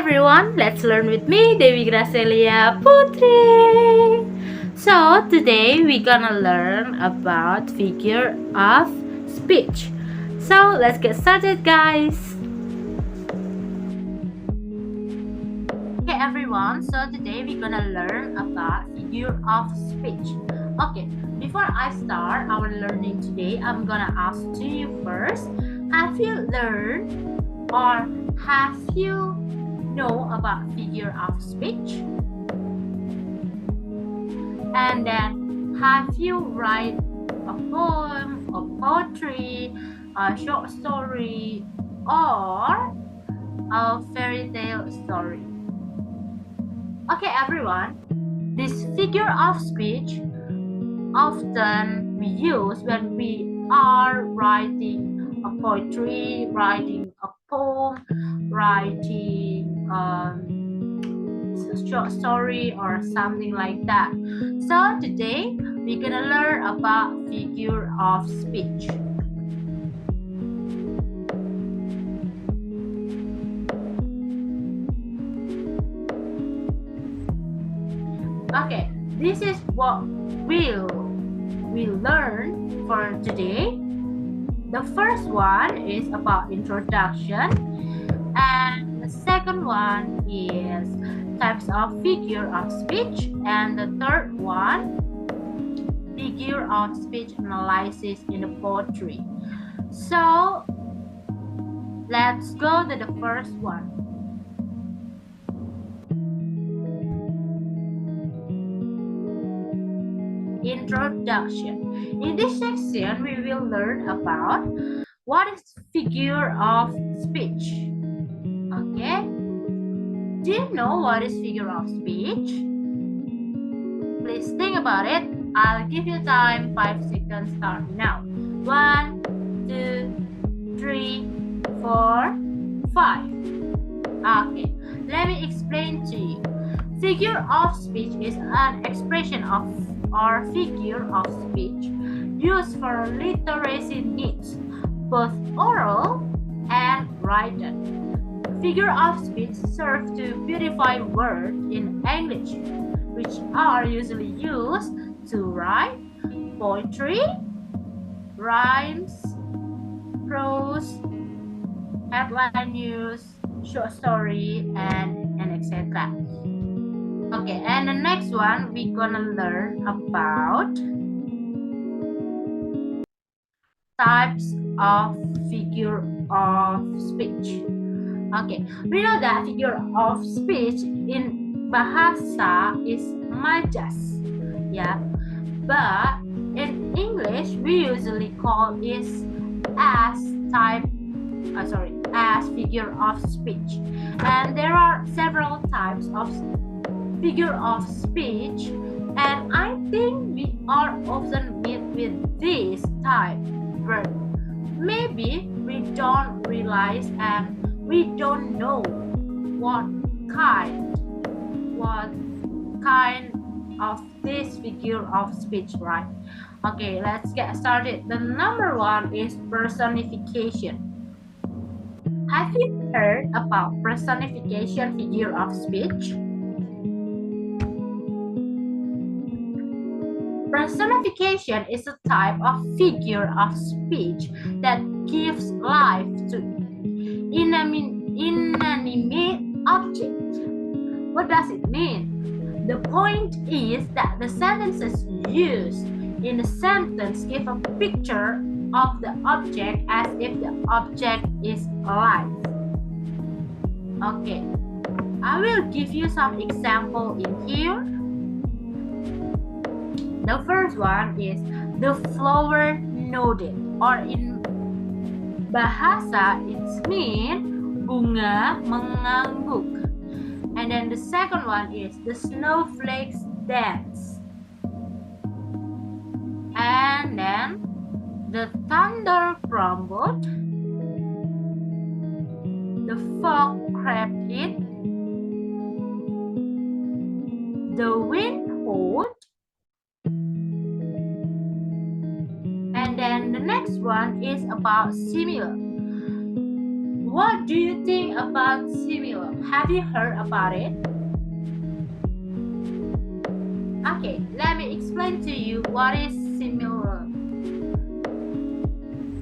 everyone, let's learn with me, Debi Gracelia Putri. So today we're gonna learn about figure of speech. So let's get started, guys. Okay, everyone. So today we're gonna learn about figure of speech. Okay, before I start our learning today, I'm gonna ask to you first. Have you learned or have you know about figure of speech? And then have you write a poem, a poetry, a short story, or a fairy tale story? Okay, everyone, this figure of speech often we use when we are writing a poetry, writing a poem, writing short story or something like that. So today we're gonna learn about figure of speech. Okay, this is what we'll learn for today. The first one is about introduction, and the second one is types of figure of speech, and the third one, figure of speech analysis in the poetry. So let's go to the first one. Introduction. In this section, we will learn about what is figure of speech. Okay? Do you know what is figure of speech? Please think about it. I'll give you time. 5 seconds start now. 1, 2, 3, 4, 5. Okay, let me explain to you. Figure of speech is an expression of or figure of speech used for literacy needs, both oral and written. Figure of speech serve to beautify words in English, which are usually used to write poetry, rhymes, prose, headline news, short story, and etc. Okay, and the next one we're gonna learn about types of figure of speech. Okay, we know that figure of speech in bahasa is majas, yeah, but in English we usually call it as as figure of speech, and there are several types of figure of speech, and I think we are often meet with this type, but maybe we don't realize and we don't know what kind of this figure of speech, right? Okay, let's get started. The number one is personification. Have you heard about personification figure of speech? Personification is a type of figure of speech that gives life to inanimate object. What does it mean? The point is that the sentences used in the sentence give a picture of the object as if the object is alive. Okay, I will give you some example in here. The first one is the flower nodded, or in bahasa it's mean bunga mengangguk. And then the second one is the snowflakes dance. And then the thunder crumbled, the fog crept in, the wind howled. And then the next one is about similar. What do you think about similar? Have you heard about it? Okay, let me explain to you what is similar.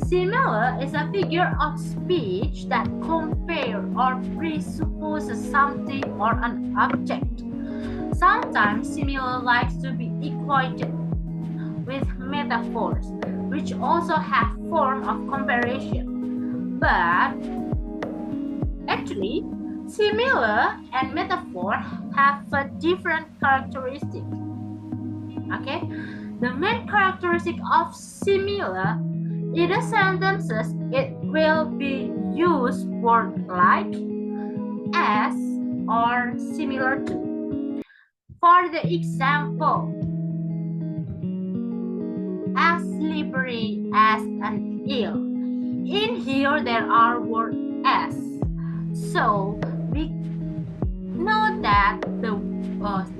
Similar is a figure of speech that compares or presupposes something or an object. Sometimes similar likes to be equated with metaphors, which also have form of comparison. But actually, similar and metaphor have a different characteristic. Okay, the main characteristic of similar in the sentences, it will be used words like as or similar to. For the example, as slippery as an eel. In here there are words as. So we know that the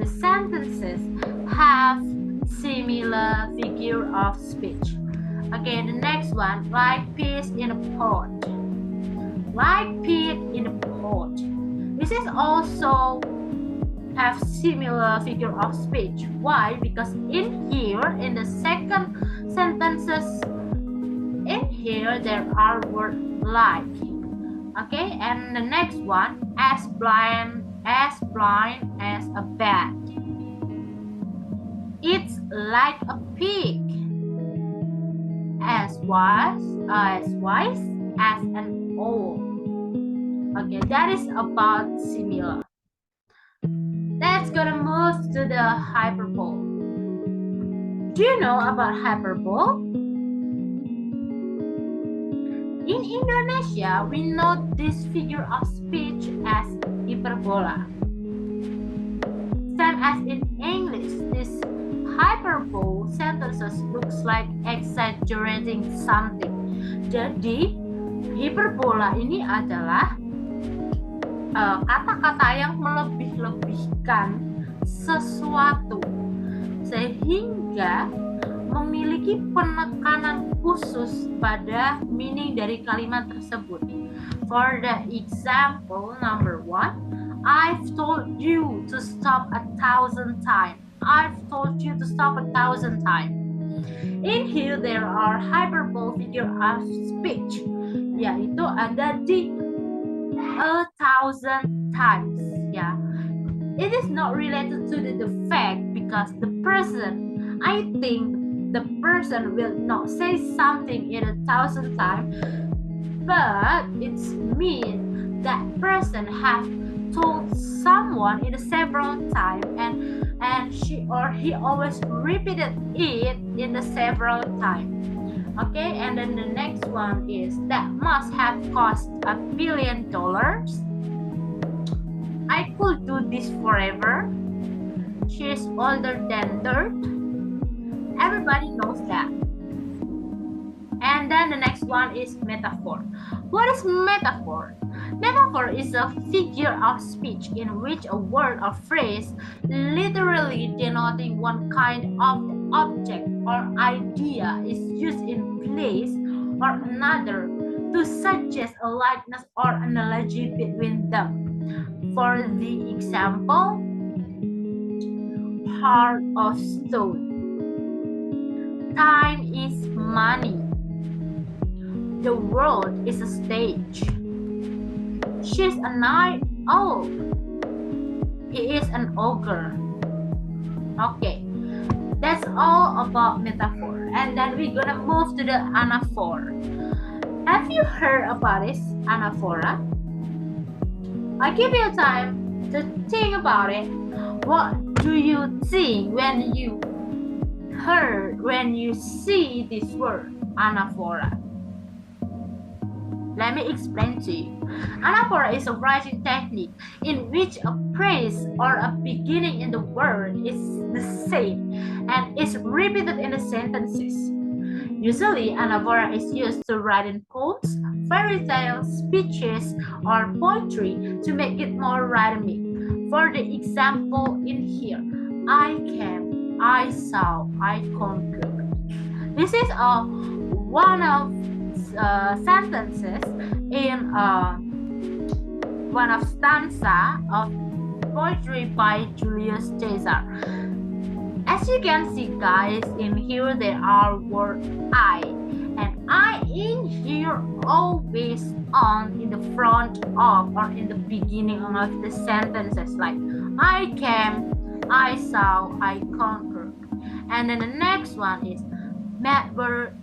sentences have similar figure of speech. Okay, the next one, like peas in a pot. Like peas in a pot. This is also have similar figure of speech. Why? Because in here, in the second sentences, in here there are words like. Okay, and the next one, as blind as a bat. It's like a pig. As wise as an owl. Okay, that is about similar. Let's gonna move to the hyperbole. Do you know about hyperbole? In Indonesia, we know this figure of speech as hyperbola. Same as in English, this hyperbole sentences looks like exaggerating something. Jadi, hyperbola ini adalah kata-kata yang melebih-lebihkan sesuatu sehingga memiliki penekanan khusus pada meaning dari kalimat tersebut. For the example number 1, I've told you to stop 1,000 times. I've told you to stop 1,000 times. In here there are hyperbole figure of speech, yaitu ada di 1,000 times. Yeah, it is not related to the fact because the person, I think the person will not say something in 1,000 times, but it's mean that person have told someone in several times and she or he always repeated it in the several times. Okay, and then the next one is that must have cost $1 billion. I could do this forever. She's older than dirt. Everybody knows that. And then the next one is metaphor. What is metaphor? Metaphor is a figure of speech in which a word or phrase literally denoting one kind of object or idea is used in place or another to suggest a likeness or analogy between them. For the example, heart of stone. Time is money. The world is a stage. She's a night owl. He is an ogre. Okay, that's all about metaphor. And then we're gonna move to the anaphor. Have you heard about this anaphora? I give you time to think about it. What do you think when you see this word anaphora? Let me explain to you. Anaphora is a writing technique in which a phrase or a beginning in the word is the same and is repeated in the sentences. Usually, anaphora is used to write in poems, fairy tales, speeches, or poetry to make it more rhythmic. For the example in here, I came, I saw, I conquered. This is one of sentences in one of stanza of poetry by Julius Caesar. As you can see, guys, in here there are word I, and I in here always on in the front of or in the beginning of the sentences, like I came, I saw, I conquered. And then the next one is mad word,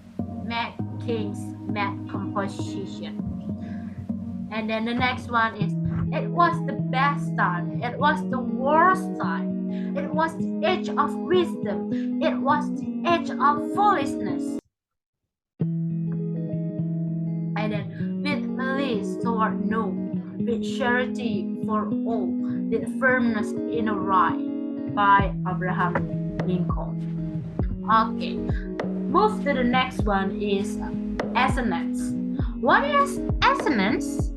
mad kings, mad composition. And then the next one is it was the best time, it was the worst time, it was the age of wisdom, it was the age of foolishness. And then with malice toward no, with charity for all, with firmness in a right, by Abraham Lincoln. Okay, move to the next one is assonance. What is assonance?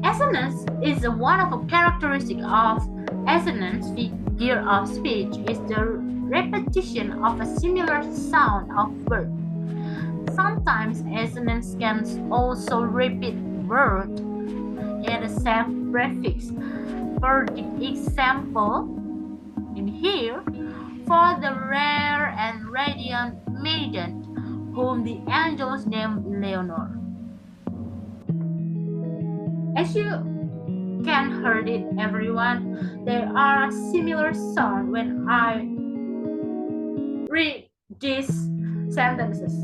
Assonance is one of the characteristics of assonance figure of speech is the repetition of a similar sound of word. Sometimes assonance can also repeat word in the same prefix. For the example, in here, for the rare and radiant maiden, whom the angels named Leonor. As you can heard it, everyone, there are similar sound when I read these sentences.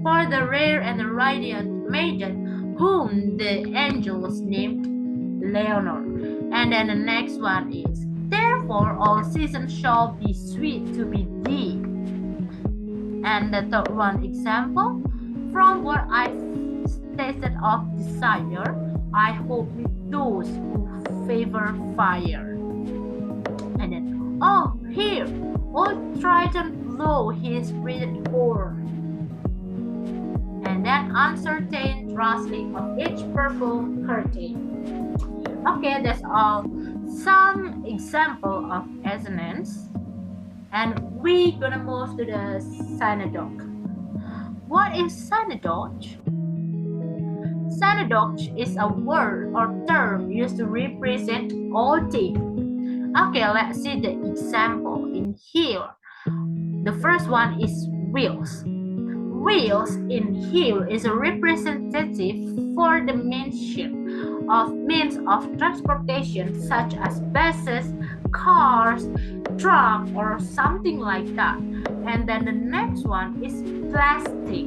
For the rare and radiant maiden, whom the angels named Leonor. And then the next one is, therefore all seasons shall be sweet to be thee. And the third one example, from what I tasted of desire, I hope with those who favor fire. And then, oh, here, old Triton blow his breathed horn. And then uncertain rustling of each purple curtain. Okay, that's all. Some example of assonance. And we're gonna move to the synecdoche. What is synecdoche? Synecdoche is a word or term used to represent all things. Okay, let's see the example in here. The first one is wheels. Wheels in here is a representative for the mention of means of transportation such as buses, cars, truck, or something like that. And then the next one is plastic.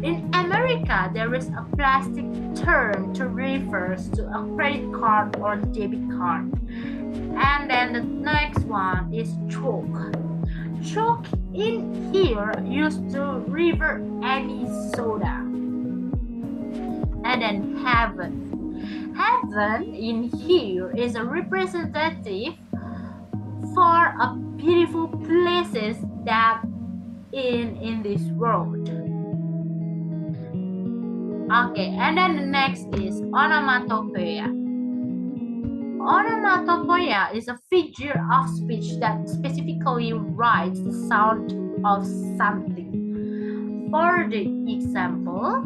In America, there is a plastic term to refers to a credit card or debit card. And then the next one is chalk. Chalk in here used to refer any soda. And then heaven. Heaven in here is a representative for a beautiful places that in this world. Okay, and then the next is onomatopoeia. Onomatopoeia is a figure of speech that specifically writes the sound of something. For the example,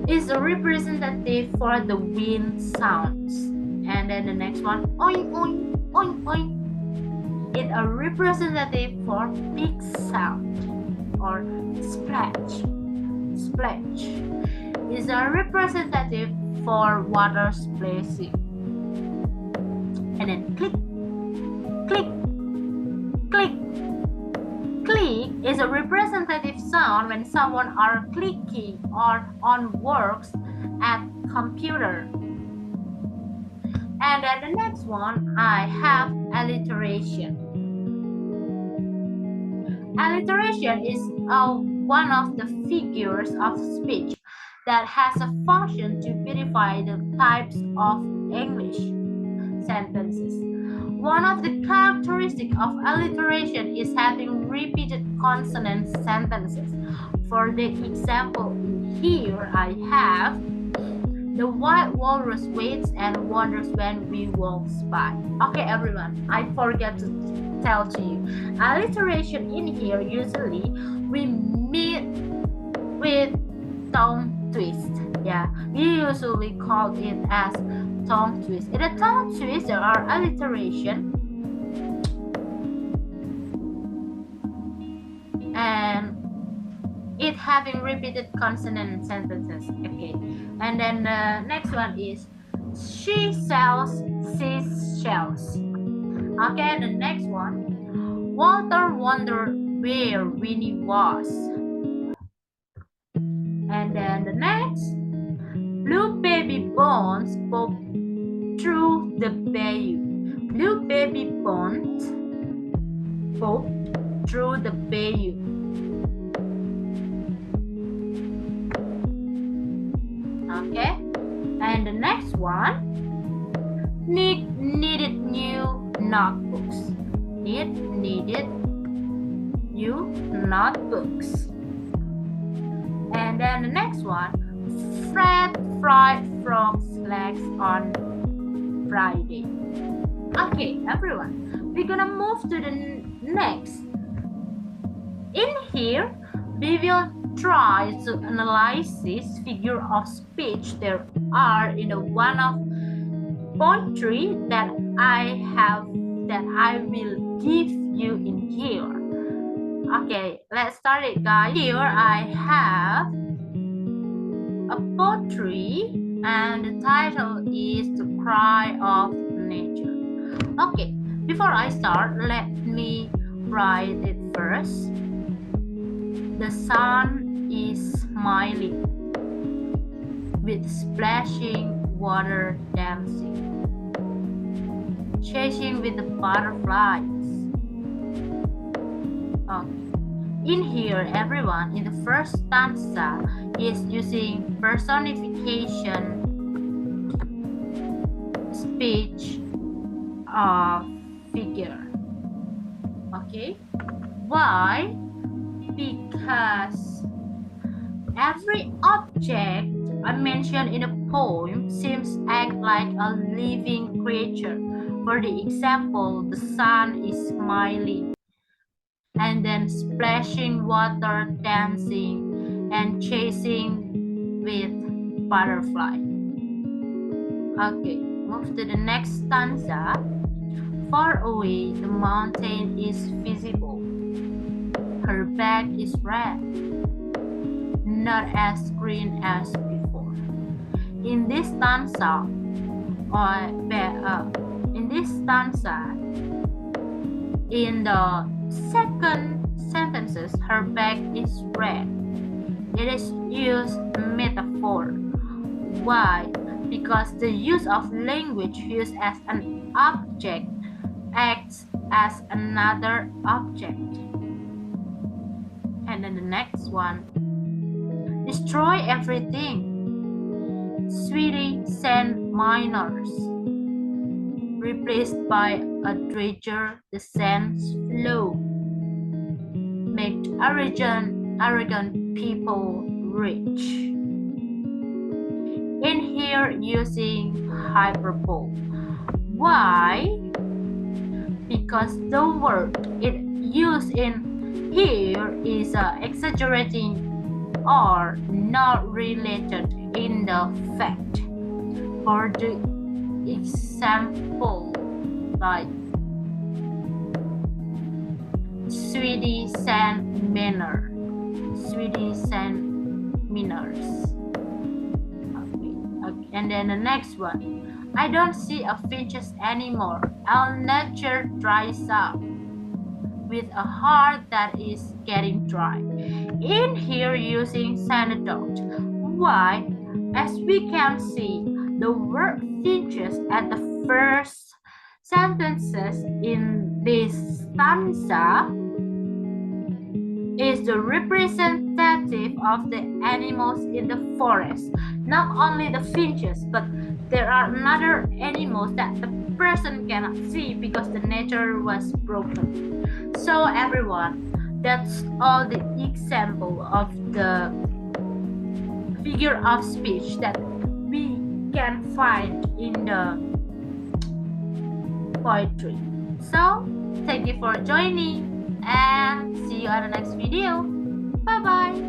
is a representative for the wind sounds. And then the next one, oink oink oink oink. It's a representative for big sound. Or splash. Splash is a representative for water splashing. And then click, click, click. Click is a representative sound when someone are clicking or on works at computer. And then the next one, I have alliteration. Alliteration is one of the figures of speech that has a function to beautify the types of English sentences. One of the characteristics of alliteration is having repeated consonant sentences. For the example in here, I have the white walrus waits and wonders when we walk by. Okay, everyone, I forgot to tell to you. Alliteration in here usually we with tongue twist. Yeah, we usually call it as tongue twist. In a tongue twist, there are alliteration and it having repeated consonant sentences. Okay, and then the next one is she sells seashells. Okay, the next one, Walter wondered where Winnie was. And then the next, blue baby bones popped through the bayou. Blue baby bones popped through the bayou. Okay, and the next one, Nick needed new notebooks. Nick needed new notebooks. And then the next one, Fred fried frog's legs on Friday. Okay, everyone, we're gonna move to the next. In here, we will try to analyze this figure of speech there are in the one of poetry that I will give you in here. Okay, let's start it, guys. Here I have a poetry and the title is The Cry of Nature. Okay, before I start, let me write it first. The sun is smiling with splashing water dancing, chasing with the butterflies. Okay. In here, everyone, in the first stanza is using personification speech figure. Okay, why? Because every object I mentioned in a poem seems act like a living creature. For the example, the sun is smiling, and then splashing water, dancing, and chasing with butterfly. Okay, move to the next stanza. Far away, the mountain is visible. Her back is red, not as green as before. In this stanza, in the second sentences, her back is red. It is used metaphor. Why? Because the use of language used as an object acts as another object. And then the next one, destroy everything. Sweetie sand miners, replaced by a dredger, the sands flow, make arrogant people rich. In here, using hyperbole. Why? Because the word it used in here is exaggerating or not related in the fact. For the example, like Sweetie sand miner, Sweetie sand miners. Okay. And then the next one, I don't see a finches anymore. Our nature dries up with a heart that is getting dry. In here, using synecdoche. Why? As we can see, the word finches at the first sentences in this stanza is the representative of the animals in the forest. Not only the finches, but there are other animals that the person cannot see because the nature was broken. So everyone, that's all the example of the figure of speech that we can find in the poetry. So thank you for joining and see you on the next video. Bye bye.